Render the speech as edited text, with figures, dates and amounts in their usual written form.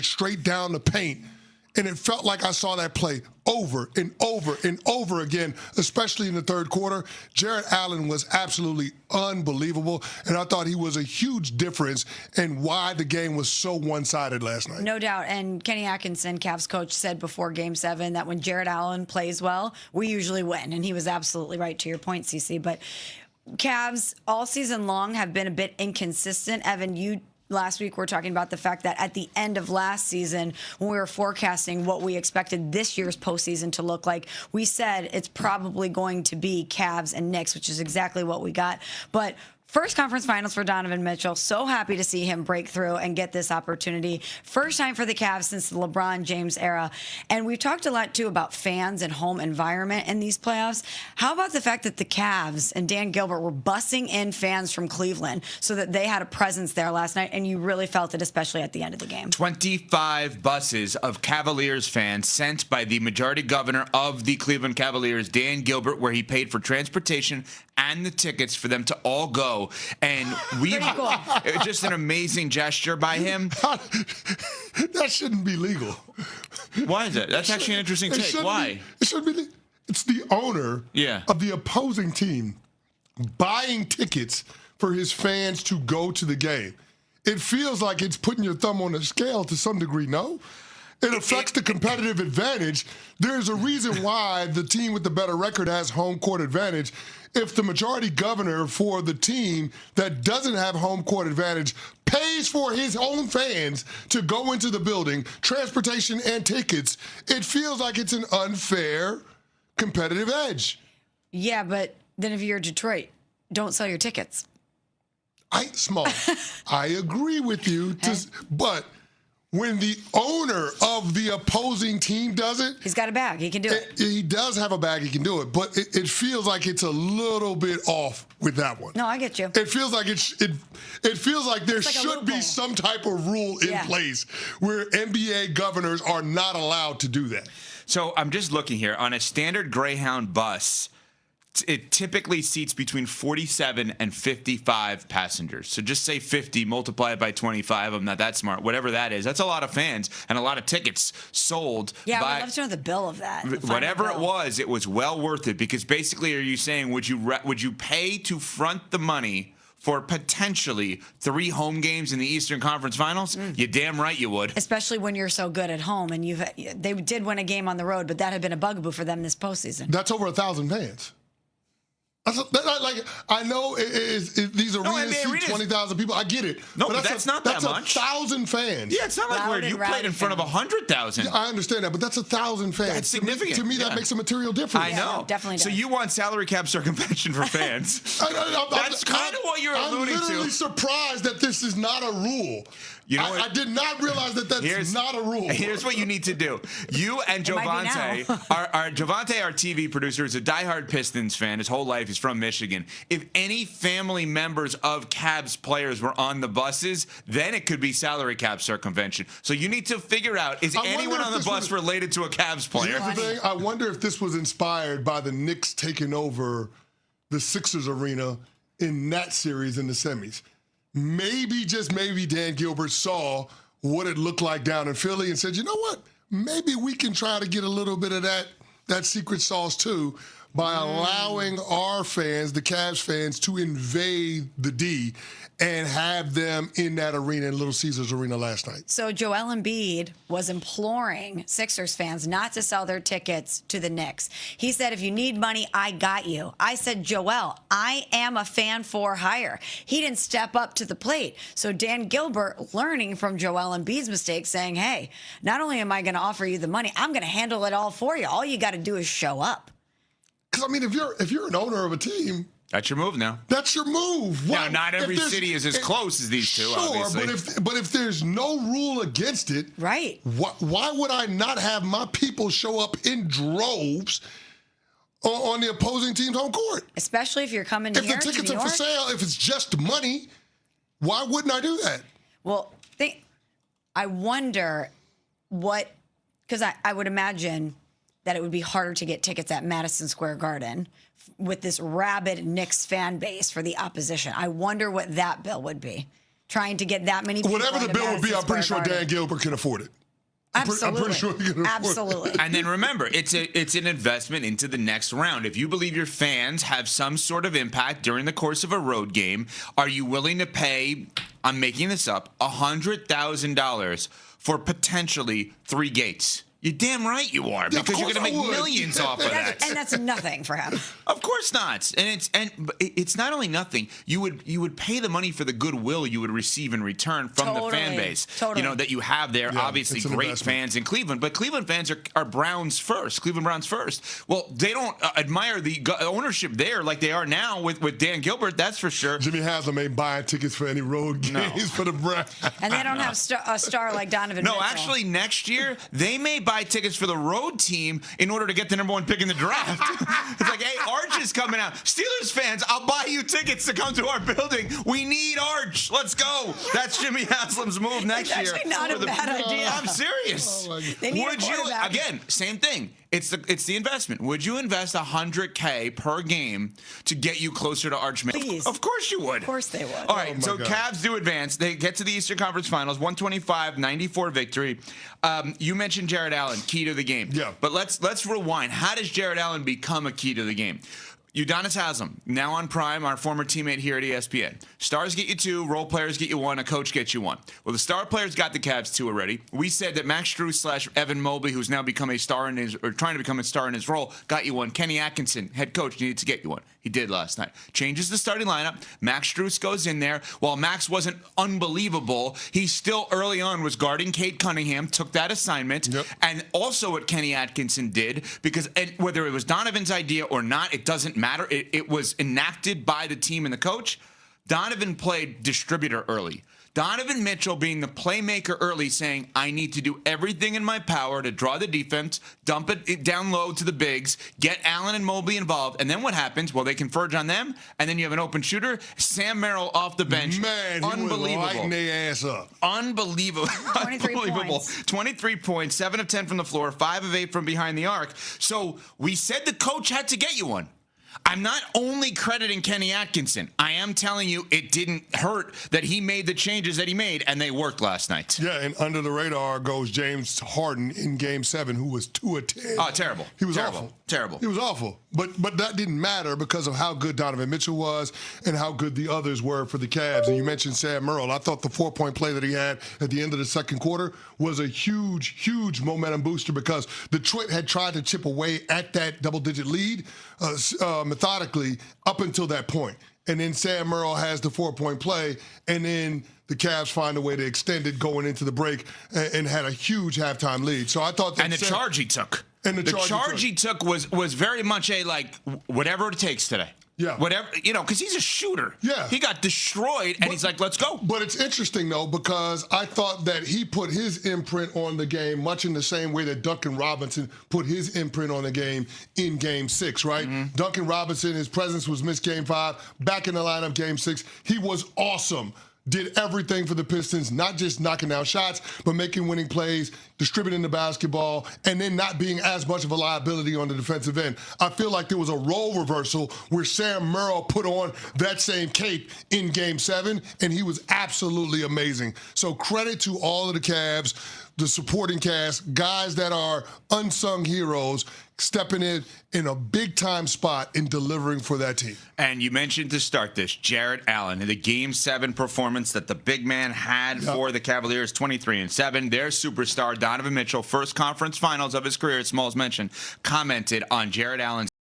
straight down the paint. And it felt like I saw that play over and over and over again, especially in the third quarter. Jarrett Allen was absolutely unbelievable, and I thought he was a huge difference in why the game was so one-sided last night. No doubt. And Kenny Atkinson, Cavs coach, said before Game 7 that when Jarrett Allen plays well, we usually win. And he was absolutely right to your point, CeCe. But Cavs all season long have been a bit inconsistent. Evan, last week, we're talking about the fact that at the end of last season, when we were forecasting what we expected this year's postseason to look like, we said it's probably going to be Cavs and Knicks, which is exactly what we got. But first conference finals for Donovan Mitchell. So happy to see him break through and get this opportunity. First time for the Cavs since the LeBron James era. And we've talked a lot, too, about fans and home environment in these playoffs. How about the fact that the Cavs and Dan Gilbert were bussing in fans from Cleveland so that they had a presence there last night, and you really felt it, especially at the end of the game? 25 buses of Cavaliers fans sent by the majority governor of the Cleveland Cavaliers, Dan Gilbert, where he paid for transportation and the tickets for them to all go. And cool. It was just an amazing gesture by him. That shouldn't be legal. Why is it? That's actually an interesting take. Why? It shouldn't be. It's the owner of the opposing team buying tickets for his fans to go to the game. It feels like it's putting your thumb on the scale to some degree, no? It affects the competitive advantage. There's a reason why the team with the better record has home court advantage. If the majority governor for the team that doesn't have home court advantage pays for his own fans to go into the building, transportation and tickets, it feels like it's an unfair competitive edge. Yeah, but then if you're Detroit, don't sell your tickets. I agree with you, but when the owner of the opposing team does it, he's got a bag. He can do it. He does have a bag. He can do it. But it feels like it's a little bit off with that one. No, I get you. It feels like it feels like there should be some type of rule in place where NBA governors are not allowed to do that. So I'm just looking here. On a standard Greyhound bus, it typically seats between 47 and 55 passengers. So just say 50, multiply it by 25. I'm not that smart. Whatever that is, that's a lot of fans and a lot of tickets sold. Yeah, I would love to know the bill of that. Whatever it was well worth it, because basically, are you saying would you pay to front the money for potentially 3 home games in the Eastern Conference Finals? You damn right you would. Especially when you're so good at home, and they did win a game on the road, but that had been a bugaboo for them this postseason. That's over 1,000 fans. I know these arenas seat 20,000 people. I get it. No, but that's not that much. That's 1,000 fans. Yeah, it's not like where you played in front of 100,000. Yeah, I understand that, but that's 1,000 fans. That's significant. To me, that makes a material difference. I know. Definitely does. So you want salary cap circumvention for fans. That's kind of what you're alluding to. I'm literally surprised that this is not a rule. You know I did not realize that's not a rule. Here's what you need to do. You and Javante, Javante, our TV producer, is a diehard Pistons fan. His whole life, he's from Michigan. If any family members of Cavs players were on the buses, then it could be salary cap circumvention. So you need to figure out, is anyone on the bus related to a Cavs player? Here's the thing. I wonder if this was inspired by the Knicks taking over the Sixers arena in that series in the semis. Maybe, just maybe, Dan Gilbert saw what it looked like down in Philly and said, you know what? Maybe we can try to get a little bit of that secret sauce, too, by allowing our fans, the Cavs fans, to invade the D and have them in that arena, in Little Caesars Arena last night. So Joel Embiid was imploring Sixers fans not to sell their tickets to the Knicks. He said, if you need money, I got you. I said, Joel, I am a fan for hire. He didn't step up to the plate. So Dan Gilbert, learning from Joel Embiid's mistakes, saying, hey, not only am I going to offer you the money, I'm going to handle it all for you. All you got to do is show up. Because, I mean, if you're an owner of a team, that's your move now. That's your move. Now, not every city is as close as these two, obviously. But if there's no rule against it, right? Why would I not have my people show up in droves on the opposing team's home court? Especially if you're coming to New York. If the tickets are for sale, if it's just money, why wouldn't I do that? Well, I wonder what, because I would imagine that it would be harder to get tickets at Madison Square Garden with this rabid Knicks fan base for the opposition. I wonder what that bill would be. trying to get that many people. Whatever the bill would be, I'm pretty sure Dan Gilbert can afford it. Absolutely. I'm pretty sure he can afford Absolutely. it. And then remember, it's an investment into the next round. If you believe your fans have some sort of impact during the course of a road game, are you willing to pay, I'm making this up, $100,000 for potentially 3 gates? You're damn right you are, because you're going to make millions off of that. And that's nothing for him. Of course not. And it's not only nothing. You would pay the money for the goodwill you would receive in return from the fan base. Totally. You know, that you have there. Yeah, obviously, great fans in Cleveland, but Cleveland fans are Browns first. Cleveland Browns first. Well, they don't admire the ownership there like they are now with Dan Gilbert. That's for sure. Jimmy Haslam ain't buying tickets for any road games for the Browns. And they don't have a star like Donovan Mitchell. No, actually, next year they may buy tickets for the road team in order to get the #1 pick in the draft. It's like, hey, Arch is coming out. Steelers fans, I'll buy you tickets to come to our building. We need Arch. Let's go. That's Jimmy Haslam's move next year. It's actually not a bad idea. I'm serious. They need Would a you, quarterback. again, same thing. It's the investment. Would you invest $100K per game to get you closer to Arch Manning? Please. Of course you would. Of course they would. All right, so God. Cavs do advance. They get to the Eastern Conference Finals, 125-94 victory. You mentioned Jared Allen, key to the game. Yeah. But let's rewind. How does Jared Allen become a key to the game? Udonis Haslam, now on Prime, our former teammate here at ESPN. Stars get you 2, role players get you 1, a coach gets you 1. Well, the star players got the Cavs 2 already. We said that Max Strus / Evan Mobley, who's now become a star in his, or trying to become a star in his role, got you 1. Kenny Atkinson, head coach, needed to get you 1. He did last night. Changes the starting lineup. Max Strus goes in there. While Max wasn't unbelievable, he still early on was guarding Cade Cunningham, took that assignment. Yep. And also what Kenny Atkinson did, because whether it was Donovan's idea or not, it doesn't matter. It was enacted by the team and the coach. Donovan played distributor early. Donovan Mitchell being the playmaker early, saying, I need to do everything in my power to draw the defense, dump it down low to the bigs, get Allen and Mobley involved. And then what happens? Well, they converge on them, and then you have an open shooter. Sam Merrill off the bench. Man, he unbelievable. was lighting their ass up. Unbelievable. 23 Unbelievable. points. 23 points, 7 of 10 from the floor, 5 of 8 from behind the arc. So we said the coach had to get you 1. I'm not only crediting Kenny Atkinson. I am telling you it didn't hurt that he made the changes that he made, and they worked last night. Yeah, and under the radar goes James Harden in Game 7, who was 2 of 10. Oh, terrible. He was terrible. awful. Terrible. He was awful. But that didn't matter because of how good Donovan Mitchell was and how good the others were for the Cavs. And you mentioned Sam Merrill. I thought the 4-point play that he had at the end of the second quarter was a huge, huge momentum booster because Detroit had tried to chip away at that double-digit lead methodically up until that point. And then Sam Merrill has the 4-point play, and then the Cavs find a way to extend it going into the break and had a huge halftime lead. So I thought that. And the charge he took. And the charge he took was very much a, like, whatever it takes today. Yeah. Whatever, because he's a shooter. Yeah. He got destroyed, and he's like, let's go. But it's interesting, though, because I thought that he put his imprint on the game much in the same way that Duncan Robinson put his imprint on the game in Game 6, right? Mm-hmm. Duncan Robinson, his presence was missed Game 5. Back in the lineup Game 6, he was awesome. Did everything for the Pistons, not just knocking down shots, but making winning plays, distributing the basketball, and then not being as much of a liability on the defensive end. I feel like there was a role reversal where Sam Merrill put on that same cape in Game 7, and he was absolutely amazing. So credit to all of the Cavs, the supporting cast, guys that are unsung heroes, stepping in a big-time spot in delivering for that team. And you mentioned to start this, Jared Allen, the Game 7 performance that the big man had for the Cavaliers, 23-7. Their superstar, Donovan Mitchell, first conference finals of his career, as Smalls mentioned, commented on Jared Allen's